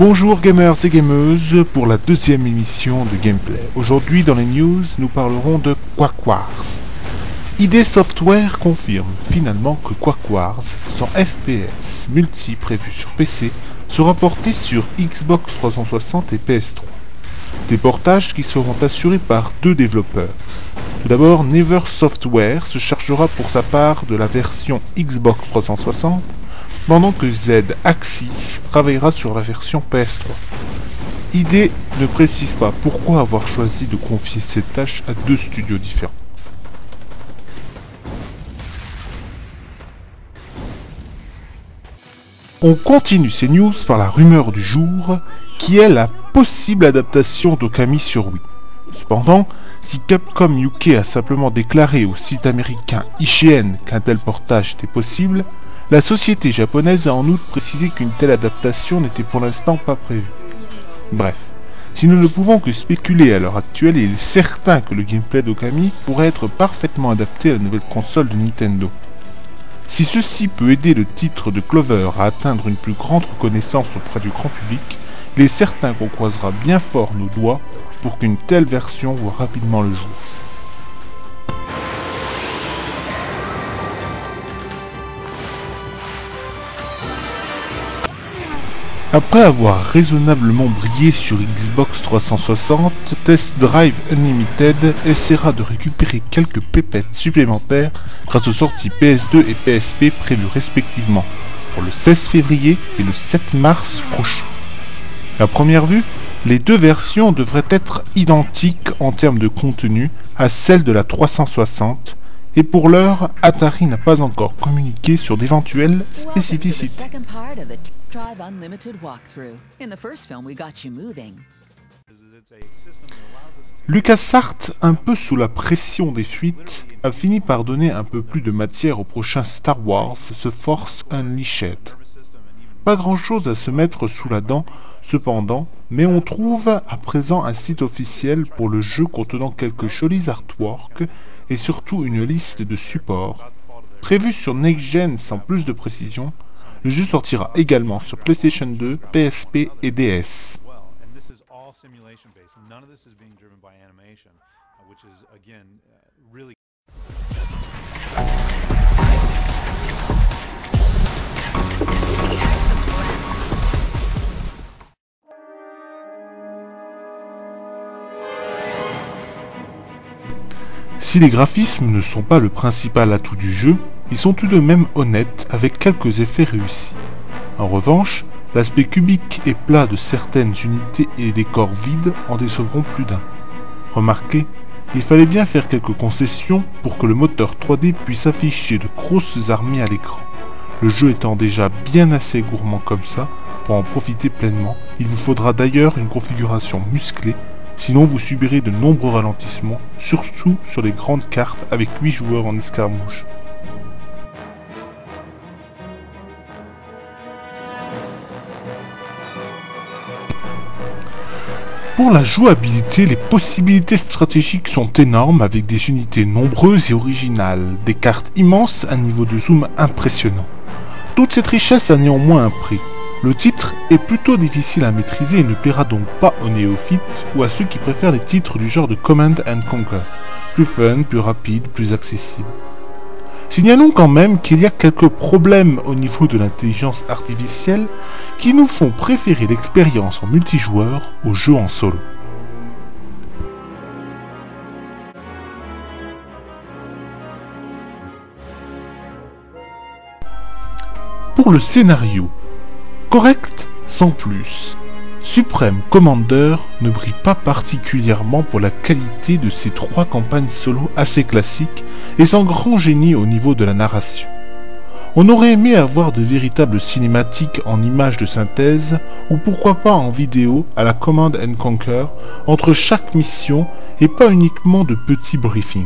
Bonjour gamers et gameuses pour la deuxième émission de Gameplay. Aujourd'hui dans les news, nous parlerons de Quake Wars. ID Software confirme finalement que Quake Wars, son FPS multi prévu sur PC, sera porté sur Xbox 360 et PS3. Des portages qui seront assurés par deux développeurs. Tout d'abord, Never Software se chargera pour sa part de la version Xbox 360, pendant que Z Axis travaillera sur la version PS3. ID ne précise pas pourquoi avoir choisi de confier cette tâche à deux studios différents. On continue ces news par la rumeur du jour, qui est la possible adaptation d'Okami sur Wii. Cependant, si Capcom UK a simplement déclaré au site américain IGN qu'un tel portage était possible, la société japonaise a en outre précisé qu'une telle adaptation n'était pour l'instant pas prévue. Bref, si nous ne pouvons que spéculer à l'heure actuelle, il est certain que le gameplay d'Okami pourrait être parfaitement adapté à la nouvelle console de Nintendo. Si ceci peut aider le titre de Clover à atteindre une plus grande reconnaissance auprès du grand public, il est certain qu'on croisera bien fort nos doigts pour qu'une telle version voie rapidement le jour. Après avoir raisonnablement brillé sur Xbox 360, Test Drive Unlimited essaiera de récupérer quelques pépettes supplémentaires grâce aux sorties PS2 et PSP prévues respectivement pour le 16 février et le 7 mars prochain. À première vue, les deux versions devraient être identiques en termes de contenu à celles de la 360, et pour l'heure, Atari n'a pas encore communiqué sur d'éventuelles spécificités. LucasArts, un peu sous la pression des suites, a fini par donner un peu plus de matière au prochain Star Wars The Force Unleashed. Pas grand chose à se mettre sous la dent cependant, mais on trouve à présent un site officiel pour le jeu contenant quelques jolis artworks et surtout une liste de supports. Prévu sur Next Gen sans plus de précision, le jeu sortira également sur PlayStation 2, PSP et DS. Si les graphismes ne sont pas le principal atout du jeu, ils sont tout de même honnêtes avec quelques effets réussis. En revanche, l'aspect cubique et plat de certaines unités et décors vides en décevront plus d'un. Remarquez, il fallait bien faire quelques concessions pour que le moteur 3D puisse afficher de grosses armées à l'écran. Le jeu étant déjà bien assez gourmand comme ça, pour en profiter pleinement, il vous faudra d'ailleurs une configuration musclée, sinon vous subirez de nombreux ralentissements, surtout sur les grandes cartes avec 8 joueurs en escarmouche. Pour la jouabilité, les possibilités stratégiques sont énormes avec des unités nombreuses et originales, des cartes immenses, un niveau de zoom impressionnant. Toute cette richesse a néanmoins un prix. Le titre est plutôt difficile à maîtriser et ne plaira donc pas aux néophytes ou à ceux qui préfèrent les titres du genre de Command & Conquer, plus fun, plus rapide, plus accessible. Signalons quand même qu'il y a quelques problèmes au niveau de l'intelligence artificielle qui nous font préférer l'expérience en multijoueur au jeu en solo. Pour le scénario, correct sans plus, Supreme Commander ne brille pas particulièrement pour la qualité de ses trois campagnes solo assez classiques et sans grand génie au niveau de la narration. On aurait aimé avoir de véritables cinématiques en images de synthèse ou pourquoi pas en vidéo à la Command & Conquer entre chaque mission et pas uniquement de petits briefings.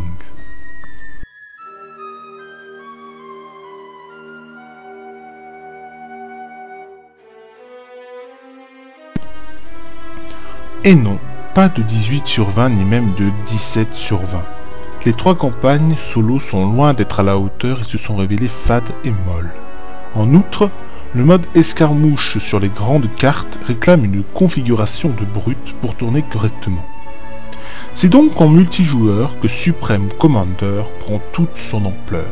Et non, pas de 18 sur 20 ni même de 17 sur 20. Les trois campagnes solo sont loin d'être à la hauteur et se sont révélées fades et molles. En outre, Le mode escarmouche sur les grandes cartes réclame une configuration de brute pour tourner correctement. C'est donc en multijoueur que Supreme Commander prend toute son ampleur.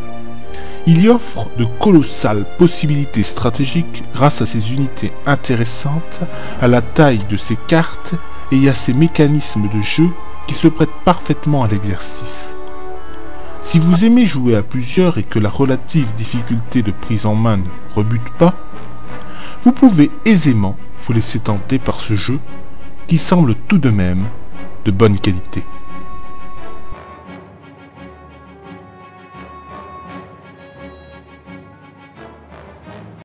Il y offre de colossales possibilités stratégiques grâce à ses unités intéressantes, à la taille de ses cartes et à ses mécanismes de jeu qui se prêtent parfaitement à l'exercice. Si vous aimez jouer à plusieurs et que la relative difficulté de prise en main ne vous rebute pas, vous pouvez aisément vous laisser tenter par ce jeu qui semble tout de même de bonne qualité.